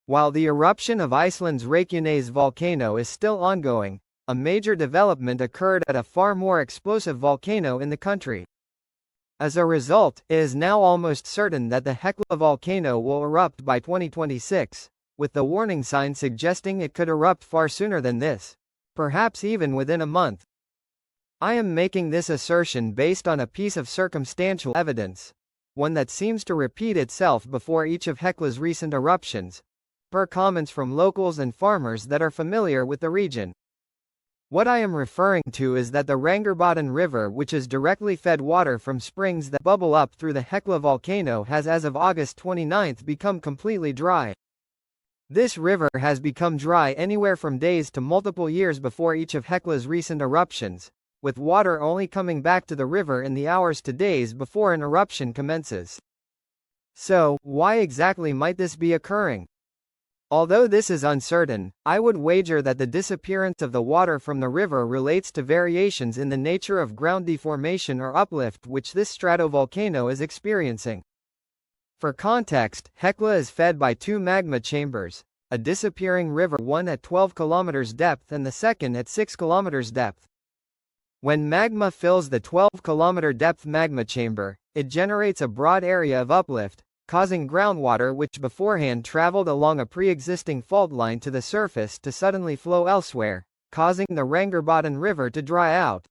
While the eruption of Iceland's Reykjanes volcano is still ongoing, a major development occurred at a far more explosive volcano in the country. As a result, it is now almost certain that the Hekla volcano will erupt by 2026, with the warning sign suggesting it could erupt far sooner than this, perhaps even within a month. I am making this assertion based on a piece of circumstantial evidence, one that seems to repeat itself before each of Hekla's recent eruptions, per comments from locals and farmers that are familiar with the region. What I am referring to is that the Rangarbotn River, which is directly fed water from springs that bubble up through the Hekla volcano, has as of August 29 become completely dry. This river has become dry anywhere from days to multiple years before each of Hekla's recent eruptions, with water only coming back to the river in the hours to days before an eruption commences. So, why exactly might this be occurring? Although this is uncertain, I would wager that the disappearance of the water from the river relates to variations in the nature of ground deformation or uplift which this stratovolcano is experiencing. For context, Hekla is fed by two magma chambers, a disappearing river, one at 12 km depth and the second at 6 km depth. When magma fills the 12 km depth magma chamber, it generates a broad area of uplift, causing groundwater which beforehand traveled along a pre-existing fault line to the surface to suddenly flow elsewhere, causing the Rangarbotn River to dry out.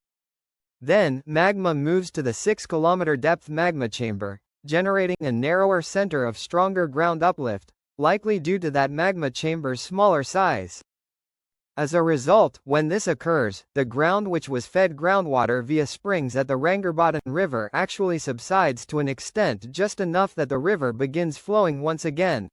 Then, magma moves to the 6 km depth magma chamber, generating a narrower center of stronger ground uplift, likely due to that magma chamber's smaller size. As a result, when this occurs, the ground which was fed groundwater via springs at the Rangarbotn River actually subsides to an extent just enough that the river begins flowing once again.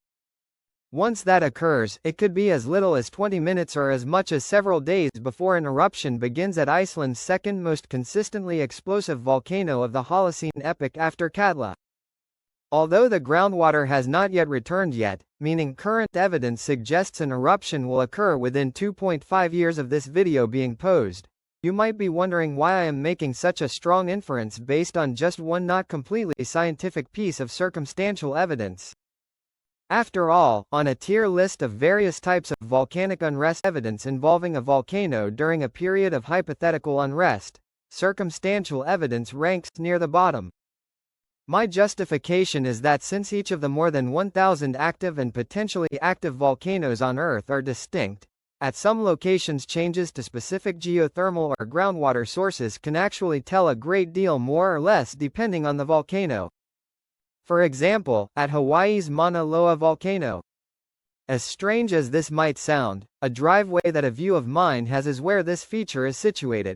Once that occurs, it could be as little as 20 minutes or as much as several days before an eruption begins at Iceland's second most consistently explosive volcano of the Holocene epoch after Katla. Although the groundwater has not yet returned yet, meaning current evidence suggests an eruption will occur within 2.5 years of this video being posed, you might be wondering why I am making such a strong inference based on just one not completely scientific piece of circumstantial evidence. After all, on a tier list of various types of volcanic unrest evidence involving a volcano during a period of hypothetical unrest, circumstantial evidence ranks near the bottom. My justification is that since each of the more than 1,000 active and potentially active volcanoes on Earth are distinct, at some locations changes to specific geothermal or groundwater sources can actually tell a great deal more or less depending on the volcano. For example, at Hawaii's Mauna Loa volcano. As strange as this might sound, a driveway that a view of mine has is where this feature is situated.